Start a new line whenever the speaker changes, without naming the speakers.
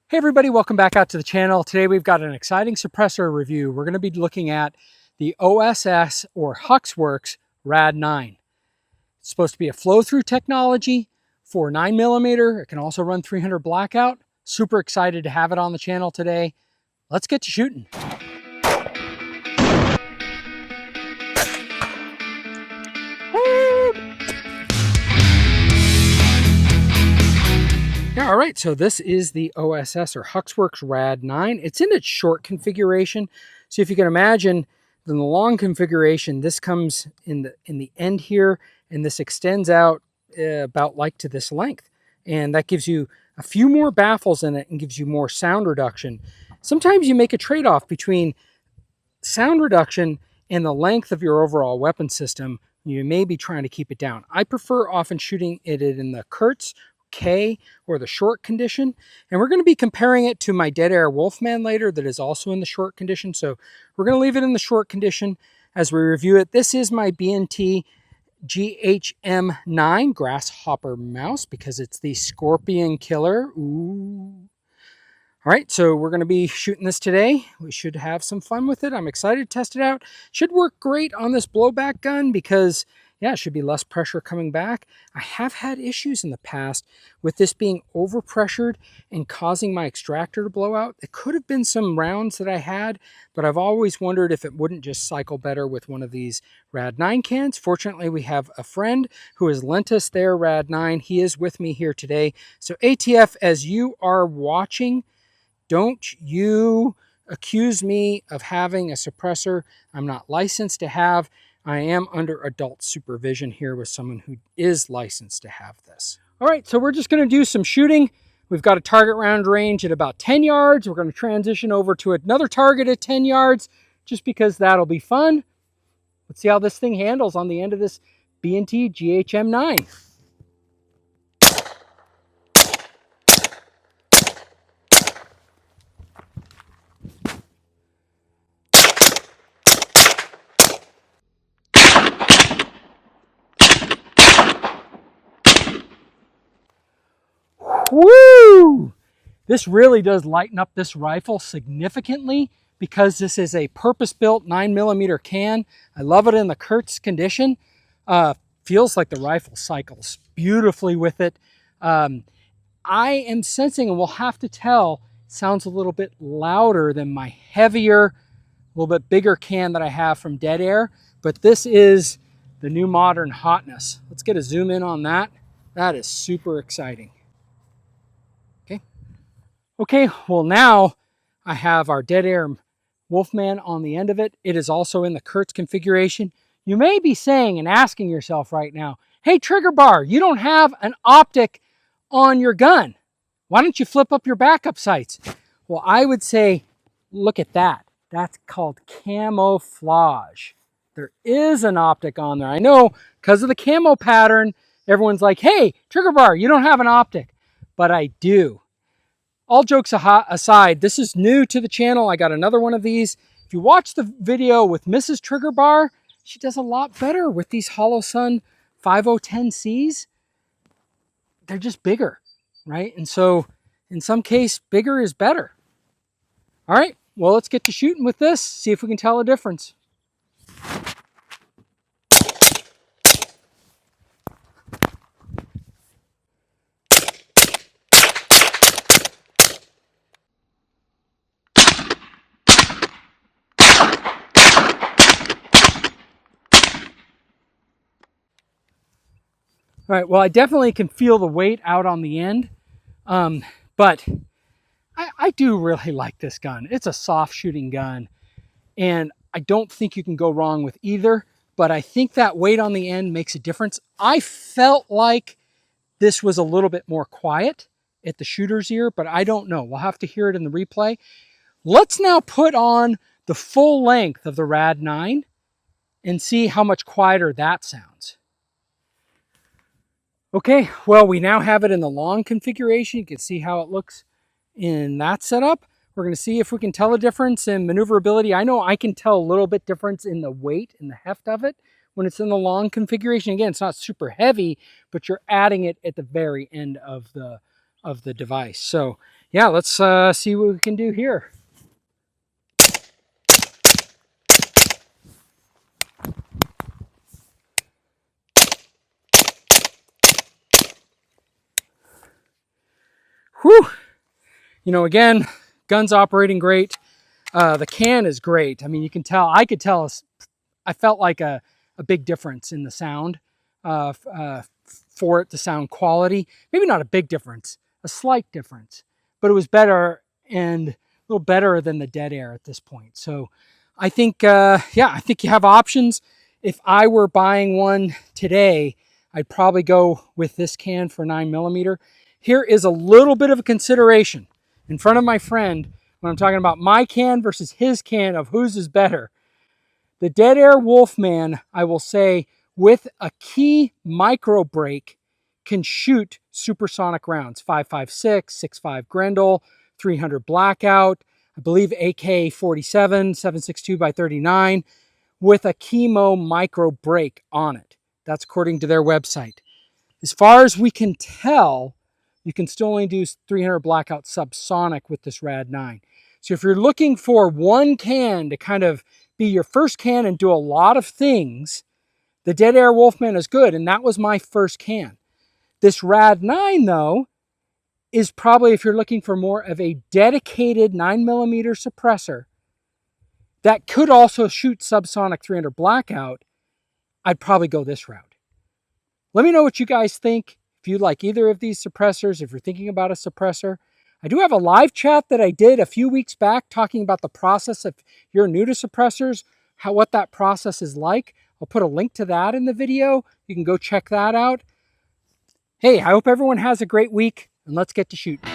Hey everybody, welcome back out to the channel. Today we've got an exciting suppressor review. We're going to be looking at the OSS or Huxwrx Rad 9. It's supposed to be a flow-through technology for 9mm. It can also run 300 Blackout. Super excited to have it on the channel today. Let's get to shooting. Yeah, all right, so this is the OSS or Huxwrx Rad 9. It's in its short configuration. So if you can imagine, in the long configuration, this comes in the end here, and this extends out about like to this length. And that gives you a few more baffles in it and gives you more sound reduction. Sometimes you make a trade-off between sound reduction and the length of your overall weapon system. You may be trying to keep it down. I prefer often shooting it in the Kurtz K or the short condition, and we're going to be comparing it to my DeadAir Wolfman later that is also in the short condition. So we're going to leave it in the short condition as we review it. This is my B&T GHM 9 grasshopper mouse because it's the scorpion killer. Ooh. All right, so we're going to be shooting this today. We should have some fun with it. I'm excited to test it out. Should work great on this blowback gun because, yeah, it should be less pressure coming back. I have had issues in the past with this being overpressured and causing my extractor to blow out. It could have been some rounds that I had, but I've always wondered if it wouldn't just cycle better with one of these Rad 9 cans. Fortunately, we have a friend who has lent us their Rad 9. He is with me here today. So ATF, as you are watching, don't you accuse me of having a suppressor I'm not licensed to have. I am under adult supervision here with someone who is licensed to have this. All right, so we're just going to do some shooting. We've got a target round range at about 10 yards. We're going to transition over to another target at 10 yards just because that'll be fun. Let's see how this thing handles on the end of this B&T GHM 9. Woo! This really does lighten up this rifle significantly because this is a purpose-built 9mm can. I love it in the Kurtz condition. Feels like the rifle cycles beautifully with it. I am sensing, and we'll have to tell, sounds a little bit louder than my heavier, a little bit bigger can that I have from DeadAir, but this is the new modern hotness. Let's get a zoom in on that. That is super exciting. Okay, well now I have our DeadAir Wolfman on the end of it. It is also in the Kurtz configuration. You may be saying and asking yourself right now, hey, trigger bar, you don't have an optic on your gun. Why don't you flip up your backup sights? Well, I would say, look at that. That's called camouflage. There is an optic on there. I know because of the camo pattern, everyone's like, hey, trigger bar, you don't have an optic. But I do. All jokes aside, this is new to the channel. I got another one of these. If you watch the video with Mrs. Trigger Bar, she does a lot better with these Holosun 5010Cs. They're just bigger, right? And so in some case, bigger is better. All right, well, let's get to shooting with this, see if we can tell a difference. All right, well, I definitely can feel the weight out on the end, but I do really like this gun. It's a soft shooting gun, and I don't think you can go wrong with either, but I think that weight on the end makes a difference. I felt like this was a little bit more quiet at the shooter's ear, but I don't know. We'll have to hear it in the replay. Let's now put on the full length of the Rad 9 and see how much quieter that sounds. Okay, well, we now have it in the long configuration. You can see how it looks in that setup. We're going to see if we can tell a difference in maneuverability. I know I can tell a little bit difference in the weight and the heft of it when it's in the long configuration. Again, it's not super heavy, but you're adding it at the very end of the of the device. So yeah, let's see what we can do here. Whew. You know, again, gun's operating great. The can is great. I mean, you can tell, I could tell, I felt like a big difference in the sound for it, the sound quality. Maybe not a big difference, a slight difference, but it was better and a little better than the DeadAir at this point. So I think, yeah, I think you have options. If I were buying one today, I'd probably go with this can for 9mm. Here is a little bit of a consideration in front of my friend when I'm talking about my can versus his can of whose is better. The DeadAir Wolfman, I will say, with a key micro brake, can shoot supersonic rounds. 5.56, 6.5 Grendel, 300 Blackout, I believe AK-47, 7.62 by 39, with a chemo micro brake on it. That's according to their website. As far as we can tell, you can still only do 300 Blackout subsonic with this Rad 9. So if you're looking for one can to kind of be your first can and do a lot of things, the DeadAir Wolfman is good, and that was my first can. This Rad 9, though, is probably, if you're looking for more of a dedicated 9mm suppressor that could also shoot subsonic 300 Blackout, I'd probably go this route. Let me know what you guys think. If you like either of these suppressors, if you're thinking about a suppressor. I do have a live chat that I did a few weeks back talking about the process if you're new to suppressors, what that process is like. I'll put a link to that in the video. You can go check that out. Hey, I hope everyone has a great week, and let's get to shooting.